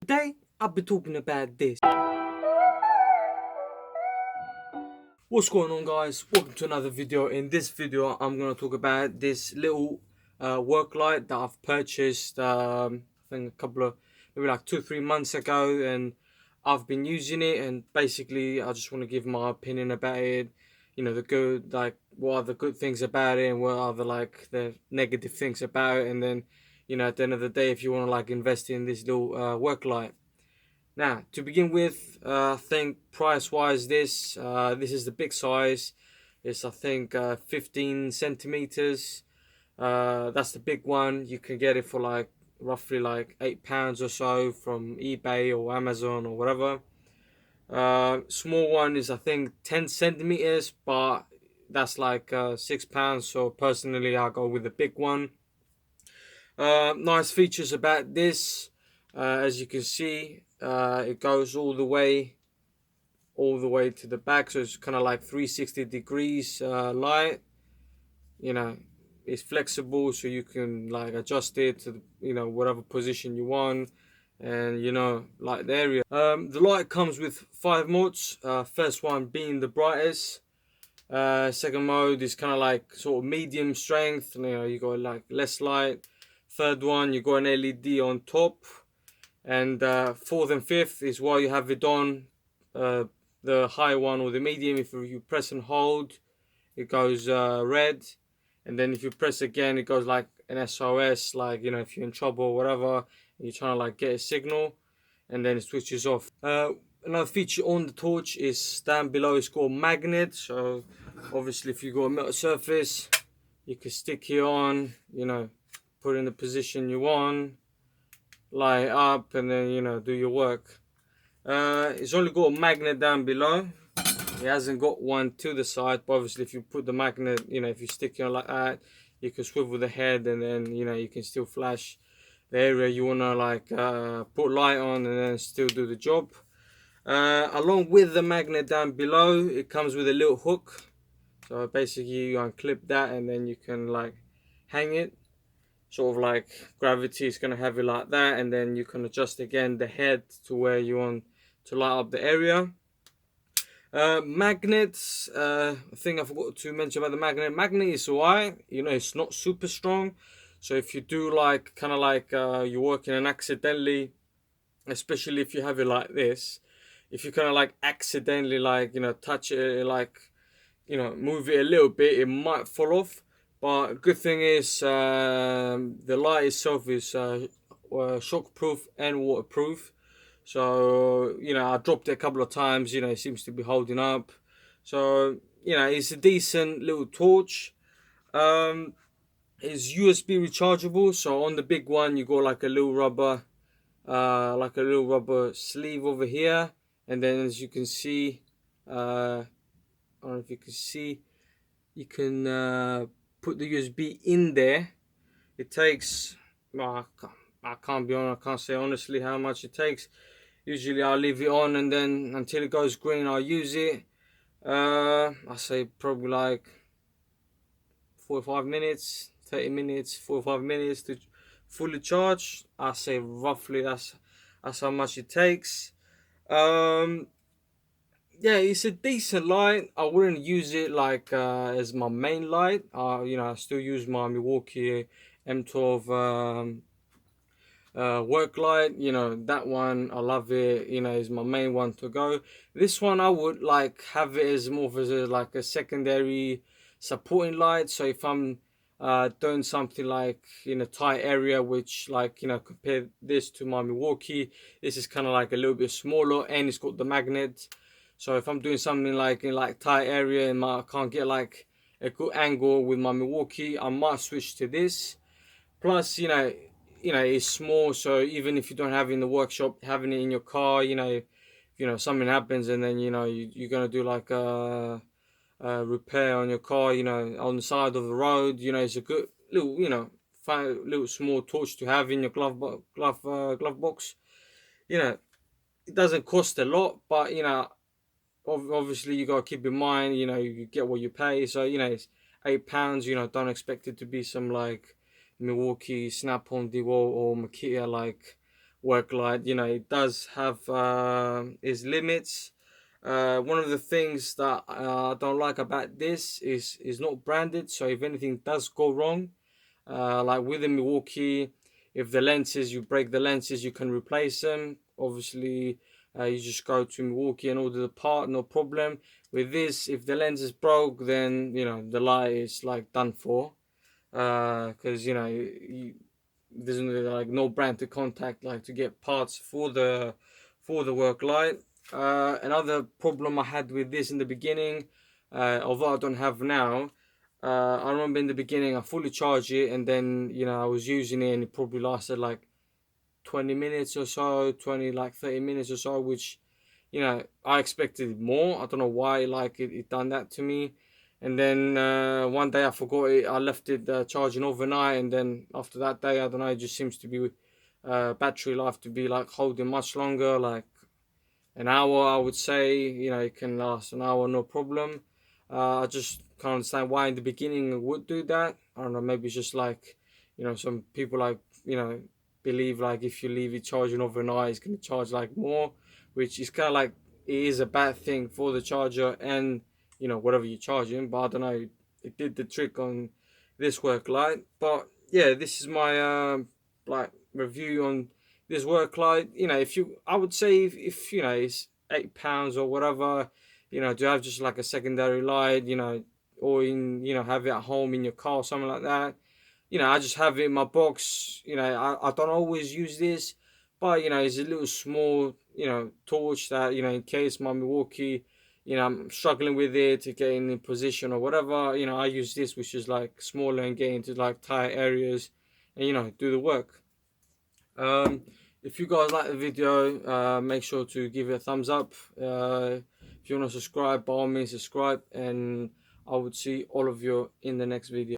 Today, I'll be talking about this. What's going on, guys? Welcome to another video. In this video, I'm going to talk about this little work light that I've purchased, I think maybe like 2-3 months ago, and I've been using it, and basically I just want to give my opinion about it. You know, the good, like, what are the good things about it, and what are the negative things about it, and then, you know, at the end of the day, if you want to like invest in this little work light. Now, to begin with, I think price-wise, this is the big size. It's, I think, 15 centimeters. That's the big one. You can get it for like roughly like £8 or so from eBay or Amazon or whatever. Small one is, I think, 10 centimeters, but that's like £6. So personally, I go with the big one. Nice features about this, as you can see, it goes all the way to the back, so it's kind of like 360 degrees light. You know, it's flexible, so you can like adjust it to the, you know, whatever position you want, and you know, like the area. The light comes with 5 modes. First one being the brightest. Second mode is kind of like sort of medium strength. You know, you got like less light. Third one, you got an LED on top, and fourth and fifth is while you have it on, the high one or the medium. If you press and hold, it goes red, and then if you press again, it goes like an SOS, like, you know, if you're in trouble or whatever, and you're trying to like get a signal, and then it switches off. Another feature on the torch is down below. It's called magnet. So obviously, if you got a metal surface, you can stick it on, you know, put in the position you want, lie it up, and then, you know, do your work. It's only got a magnet down below. It hasn't got one to the side, but obviously if you put the magnet, you know, if you stick it on like that, you can swivel the head, and then, you know, you can still flash the area you want to like put light on, and then still do the job. Along with the magnet down below, it comes with a little hook. So basically you unclip that, and then you can like hang it. Sort of like gravity is going to have it like that, and then you can adjust again the head to where you want to light up the area. Magnets, I think I forgot to mention about the magnet. Magnet is alright, you know, it's not super strong. So if you do like kind of like you're working and accidentally, especially if you have it like this, if you kind of like accidentally like, you know, touch it, like, you know, move it a little bit, it might fall off. But good thing is the light itself is shockproof and waterproof. So, you know, I dropped it a couple of times, you know, it seems to be holding up. So, you know, it's a decent little torch. Um, it's USB rechargeable. So on the big one, you got like a little rubber sleeve over here. And then as you can see, I don't know if you can see, you can put the USB in there. It takes, well, I can't be honest, I can't say honestly how much it takes. Usually I'll leave it on, and then until it goes green I'll use it. I say probably like 45 minutes, 30 minutes, 45 minutes to fully charge. I say roughly that's how much it takes. Um, yeah, it's a decent light. I wouldn't use it like as my main light. You know, I still use my Milwaukee M12 work light. You know, that one I love it. You know, is my main one to go. This one I would like have it as more of like a secondary supporting light. So if I'm doing something like in a tight area, which, like, you know, compare this to my Milwaukee, this is kind of like a little bit smaller, and it's got the magnet. So if I'm doing something like in like tight area and I can't get like a good angle with my Milwaukee, I might switch to this. Plus, you know, it's small, so even if you don't have it in the workshop, having it in your car, you know, if, you know, something happens, and then, you know, you're gonna do like a repair on your car, you know, on the side of the road, you know, it's a good little, you know, fine little small torch to have in your glove box. You know, it doesn't cost a lot, but, you know, obviously you got to keep in mind, you know, you get what you pay. So, you know, it's £8. You know, don't expect it to be some like Milwaukee Snap-on DeWalt or Makita like work light. You know, it does have its limits. One of the things that I don't like about this is not branded. So if anything does go wrong, like with the Milwaukee, if the lenses, you break the lenses, you can replace them. Obviously, you just go to Milwaukee and order the part, no problem. With this, if the lens is broke, then you know the light is like done for. Because you know there's like no brand to contact like to get parts for the work light. Another problem I had with this in the beginning, although I don't have now, I remember in the beginning I fully charged it and then you know I was using it and it probably lasted like 20 minutes or so, 20 like 30 minutes or so, which you know I expected more. I don't know why like it done that to me. And then one day I forgot it. I left it charging overnight, and then after that day, I don't know. It just seems to be battery life to be like holding much longer, like an hour. I would say you know it can last an hour no problem. I just can't understand why in the beginning it would do that. I don't know. Maybe it's just like you know some people like you know believe like if you leave it charging overnight, it's gonna charge like more, which is kind of like it is a bad thing for the charger and you know whatever you're charging. But I don't know. It did the trick on this work light. But yeah, this is my like review on this work light. You know, if you, I would say if you know it's £8 or whatever, you know, to have just like a secondary light, you know, or in you know have it at home in your car or something like that. You know, I just have it in my box. You know, I don't always use this, but you know, it's a little small you know torch that you know in case my Milwaukee. You know, I'm struggling with it to get in position or whatever. You know, I use this, which is like smaller and get into like tight areas, and you know, do the work. Um, if you guys like the video, make sure to give it a thumbs up. If you want to subscribe, by all means subscribe, and I would see all of you in the next video.